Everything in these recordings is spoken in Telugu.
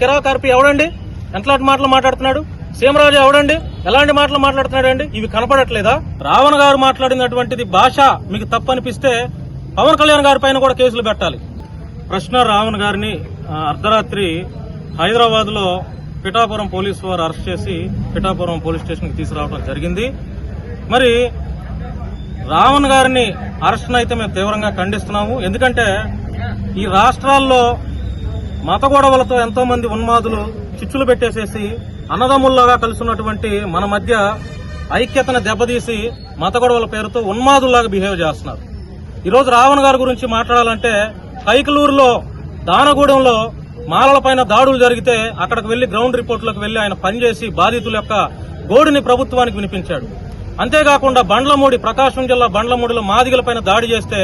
కిరాకార్పి ఎవడండి? ఎంతలాంటి మాటలు మాట్లాడుతున్నాడు? సీమరాజు ఎవడండి? ఎలాంటి మాటలు మాట్లాడుతున్నాడు అండి? ఇవి కనపడట్లేదా? రావణ్ గారు మాట్లాడినటువంటిది భాష మీకు తప్పనిపిస్తే పవన్ కళ్యాణ్ గారి పైన కూడా కేసులు పెట్టాలి. ప్రశ్న రావణ్ గారిని అర్ధరాత్రి హైదరాబాద్ లో పిఠాపురం పోలీసు వారు అరెస్ట్ చేసి పిఠాపురం పోలీస్ స్టేషన్ కి తీసుకురావడం జరిగింది. మరి రావణ్ గారిని అరెస్ట్ అయితే మేము తీవ్రంగా ఖండిస్తున్నాము. ఎందుకంటే ఈ రాష్ట్రాల్లో మత గొడవలతో ఎంతో మంది ఉన్మాదులు చిచ్చులు పెట్టేసేసి అన్నదమ్ముల్లాగా కలుసున్నటువంటి మన మధ్య ఐక్యతను దెబ్బతీసి మత గొడవల పేరుతో ఉన్మాదుల్లాగా బిహేవ్ చేస్తున్నారు. ఈరోజు రావణ్ గారి గురించి మాట్లాడాలంటే కైకలూరులో దానగూడెంలో మాలలపైన దాడులు జరిగితే అక్కడికి వెళ్లి గ్రౌండ్ రిపోర్ట్లకు వెళ్లి ఆయన పనిచేసి బాధితుల యొక్క గోడుని ప్రభుత్వానికి వినిపించాడు. అంతేకాకుండా ప్రకాశం జిల్లా బండ్లమూడిలో మాదిగలపైన దాడి చేస్తే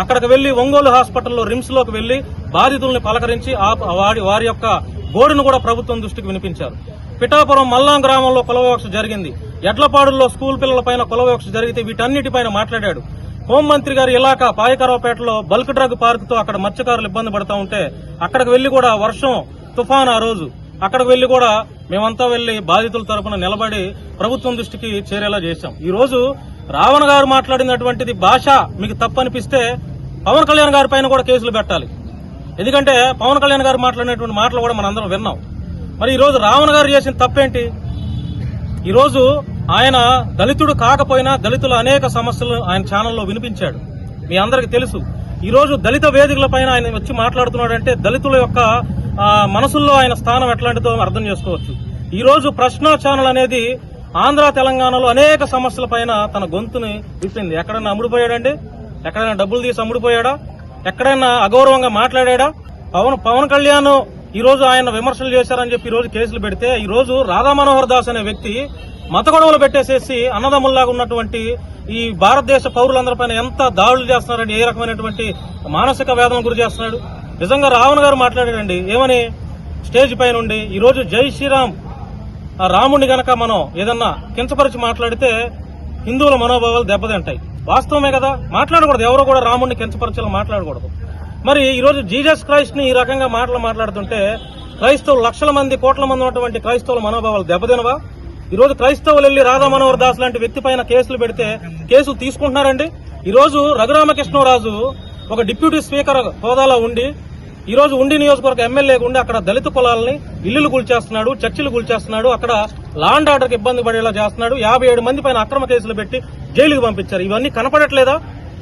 అక్కడికి వెళ్లి ఒంగోలు హాస్పిటల్లో రిమ్స్ లోకి వెళ్లి బాధితుల్ని పలకరించి వారి యొక్క గోడును కూడా ప్రభుత్వం దృష్టికి వినిపించారు. పిఠాపురం మల్లాం గ్రామంలో కులవివక్ష జరిగింది. ఎడ్లపాడుల్లో స్కూల్ పిల్లలపైన కులవివక్ష జరిగితే వీటన్నిటిపైన మాట్లాడాడు. హోంమంత్రి గారి ఇలాకా పాయకరావుపేటలో బల్క్ డ్రగ్ పార్క్ తో అక్కడ మత్స్యకారులు ఇబ్బంది పడతా ఉంటే అక్కడికి వెళ్లి కూడా వర్షం తుఫాన్ ఆ రోజు అక్కడికి వెళ్లి కూడా మేమంతా వెళ్లి బాధితుల తరపున నిలబడి ప్రభుత్వం దృష్టికి చేరేలా చేశాం. ఈ రోజు రావణ్ గారు మాట్లాడినటువంటిది భాష మీకు తప్పనిపిస్తే పవన్ కళ్యాణ్ గారి పైన కూడా కేసులు పెట్టాలి. ఎందుకంటే పవన్ కళ్యాణ్ గారు మాట్లాడినటువంటి మాటలు కూడా మనందరం విన్నాం. మరి ఈ రోజు రావణ్ గారు చేసిన తప్పేంటి? ఈ రోజు ఆయన దళితుడు కాకపోయినా దళితుల అనేక సమస్యలు ఆయన ఛానల్లో వినిపించాడు. మీ అందరికీ తెలుసు. ఈ రోజు దళిత వేదికల పైన ఆయన వచ్చి మాట్లాడుతున్నాడంటే దళితుల యొక్క మనసుల్లో ఆయన స్థానం ఎట్లాంటిదో అర్థం చేసుకోవచ్చు. ఈ రోజు ప్రశ్న ఛానల్ అనేది ఆంధ్ర తెలంగాణలో అనేక సమస్యల పైన తన గొంతుని విప్పింది. ఎక్కడైనా అమ్ముడుపోయాడండి? ఎక్కడైనా డబ్బులు తీసి అమ్ముడుపోయాడా? ఎక్కడైనా అగౌరవంగా మాట్లాడా? పవన్ కళ్యాణ్ ఈ రోజు ఆయన విమర్శలు చేశారని చెప్పి ఈ రోజు కేసులు పెడితే ఈ రోజు రాధా మనోహర్ దాస్ అనే వ్యక్తి మత గొడవలు పెట్టేసేసి అన్నదమ్ముల్లాగా ఉన్నటువంటి ఈ భారతదేశ పౌరులందరిపైన ఎంత దాడులు చేస్తున్నారని, ఏ రకమైనటువంటి మానసిక వేదన గురి చేస్తున్నాడు. నిజంగా రావణ్ గారు మాట్లాడాడండి ఏమని స్టేజ్ పై నుండి ఈ రోజు జై శ్రీరామ్ రాముడిని గనక మనం ఏదన్నా కించపరిచి మాట్లాడితే హిందువుల మనోభావాలు దెబ్బతింటాయి. వాస్తవమే కదా, మాట్లాడకూడదు. ఎవరో కూడా రాముడిని కించపరిచేలా మాట్లాడకూడదు. మరి ఈ రోజు జీసస్ క్రైస్ట్ ని ఈ రకంగా మాట్లాడుతుంటే క్రైస్తవులు లక్షల మంది కోట్ల మంది ఉన్నటువంటి క్రైస్తవుల మనోభావాలు దెబ్బతినవా? ఈ రోజు క్రైస్తవులు వెళ్లి రాధా మనోహర్ దాస్ లాంటి వ్యక్తి పైన కేసులు పెడితే కేసులు తీసుకుంటున్నారండి. ఈ రోజు రఘురామకృష్ణరాజు ఒక డిప్యూటీ స్పీకర్ హోదాలో ఉండి ఈ రోజు ఉండి నియోజకవర్గ ఎమ్మెల్యేగా ఉండి అక్కడ దళిత కులాలని ఇల్లులు కూల్చేస్తున్నాడు, చర్చిలు కూల్చేస్తున్నాడు, అక్కడ లాండ్ ఆర్డర్ కి ఇబ్బంది పడేలా చేస్తున్నాడు. 57 మంది పైన అక్రమ కేసులు పెట్టి జైలుకు పంపించారు. ఇవన్నీ కనపడట్లేదా?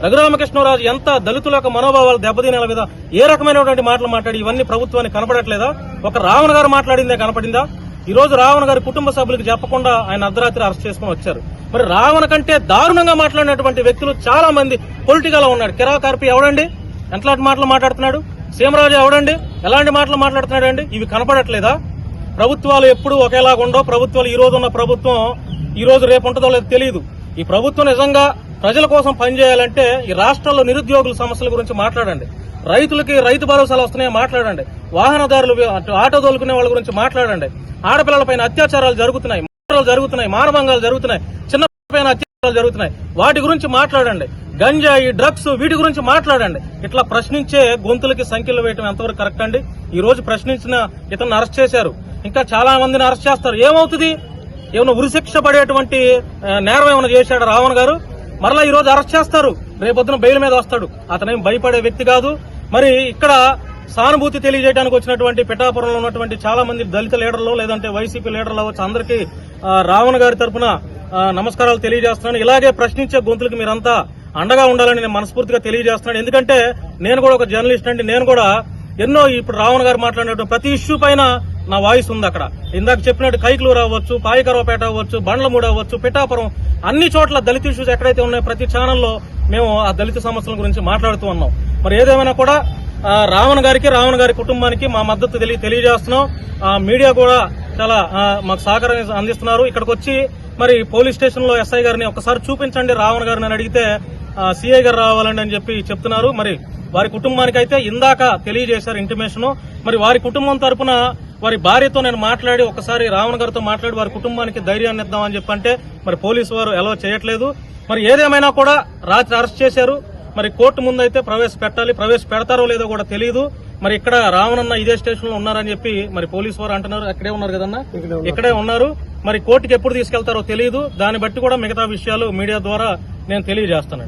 రఘురామకృష్ణరాజు ఎంత దళితుల యొక్క మనోభావాలు దెబ్బతినేల మీద ఏ రకమైనటువంటి మాటలు మాట్లాడి ఇవన్నీ ప్రభుత్వానికి కనపడట్లేదా? ఒక రావణ్ గారు మాట్లాడిందే కనపడిందా? ఈ రోజు రావణ్ గారి కుటుంబ సభ్యులకు చెప్పకుండా ఆయన అర్ధరాత్రి అరెస్ట్ చేసుకుని వచ్చారు. మరి రావణ్ కంటే దారుణంగా మాట్లాడినటువంటి వ్యక్తులు చాలా మంది పొలిటికల్ ఉన్నాడు. కిరాకార్పి ఎవడండి? ఎంతలాంటి మాటలు మాట్లాడుతున్నాడు? సీమరాజు ఎవడండి? ఎలాంటి మాటలు మాట్లాడుతున్నాడు అండి? ఇవి కనపడట్లేదా? ప్రభుత్వాలు ఎప్పుడు ఒకేలాగా ఉండవు. ప్రభుత్వాలు ఈ రోజు ఉన్న ప్రభుత్వం ఈ రోజు రేపు ఉంటుందో లేదో తెలియదు. ఈ ప్రభుత్వం నిజంగా ప్రజల కోసం పనిచేయాలంటే ఈ రాష్ట్రంలో నిరుద్యోగుల సమస్యల గురించి మాట్లాడండి. రైతులకి రైతు భరోసాలు వస్తున్నాయో మాట్లాడండి. వాహనదారులు ఆటో తోలుకునే వాళ్ళ గురించి మాట్లాడండి. ఆడపిల్లలపైన అత్యాచారాలు జరుగుతున్నాయి, మానభంగాలు జరుగుతున్నాయి, చిన్నపైన అత్యాచారాలు జరుగుతున్నాయి. వాటి గురించి మాట్లాడండి. గంజాయి, డ్రగ్స్ వీటి గురించి మాట్లాడండి. ఇట్లా ప్రశ్నించే గొంతులకి సంఖ్యలు వేయటం ఎంతవరకు కరెక్ట్ అండి? ఈ రోజు ప్రశ్నించిన ఇతను అరెస్ట్ చేశారు, ఇంకా చాలా మందిని అరెస్ట్ చేస్తారు. ఏమవుతుంది? ఏమైనా ఉరిశిక్ష పడేటువంటి నేరం ఏమైనా చేశాడు రావణ్ గారు? మరలా ఈ రోజు అరెస్ట్ చేస్తారు, రేపొద్దున బెయిల్ మీద వస్తాడు. అతనేం భయపడే వ్యక్తి కాదు. మరి ఇక్కడ సానుభూతి తెలియజేయడానికి వచ్చినటువంటి పిఠాపురంలో ఉన్నటువంటి చాలా మంది దళిత లీడర్లు లేదంటే వైసీపీ లీడర్లు అవ్వచ్చు, అందరికీ రావణ్ గారి తరఫున నమస్కారాలు తెలియజేస్తున్నాను. ఇలాగే ప్రశ్నించే గొంతులకు మీరంతా అండగా ఉండాలని నేను మనస్ఫూర్తిగా తెలియజేస్తున్నాను. ఎందుకంటే నేను కూడా ఒక జర్నలిస్ట్ అండి. నేను కూడా ఎన్నో ఇప్పుడు రావణ్ గారు మాట్లాడినటువంటి ప్రతి ఇష్యూ పైన నా వాయిస్ ఉంది. అక్కడ ఇందాక చెప్పినట్టు కైకలూరు అవ్వచ్చు, పాయకరావుపేట అవ్వచ్చు, బండ్లమూడి అవ్వచ్చు, పిఠాపురం అన్ని చోట్ల దళిత ఇష్యూస్ ఎక్కడైతే ఉన్నాయో ప్రతి ఛానల్లో మేము ఆ దళిత సమస్యల గురించి మాట్లాడుతూ ఉన్నాం. మరి ఏదేమైనా కూడా రావణ్ గారికి, రావణ్ గారి కుటుంబానికి మా మద్దతు తెలియజేస్తున్నాం. మీడియా కూడా చాలా మాకు సహకారం అందిస్తున్నారు. ఇక్కడికి వచ్చి మరి పోలీస్ స్టేషన్ లో ఎస్ఐ గారిని ఒకసారి చూపించండి రావణ్ గారిని అని అడిగితే సిఐ గారు రావాలండి అని చెప్పి చెప్తున్నారు. మరి వారి కుటుంబానికి అయితే ఇందాక తెలియజేశారు ఇంటిమేషన్. మరి వారి కుటుంబం తరపున వారి భార్యతో నేను మాట్లాడి ఒకసారి రావణ్ గారితో మాట్లాడి వారి కుటుంబానికి ధైర్యాన్ని ఇద్దామని చెప్పంటే మరి పోలీసు వారు అలౌ చేయట్లేదు. మరి ఏదేమైనా కూడా రాత్రి అరెస్ట్ చేశారు. మరి కోర్టు ముందైతే ప్రవేశపెట్టాలి, ప్రవేశపెడతారో లేదో కూడా తెలియదు. మరి ఇక్కడ రావణన్న ఇదే స్టేషన్ లో ఉన్నారని చెప్పి మరి పోలీసు వారు అంటున్నారు. అక్కడే ఉన్నారు కదన్నా, ఇక్కడే ఉన్నారు. మరి కోర్టుకి ఎప్పుడు తీసుకెళ్తారో తెలియదు. దాన్ని బట్టి కూడా మిగతా విషయాలు మీడియా ద్వారా నేను తెలియజేస్తాను.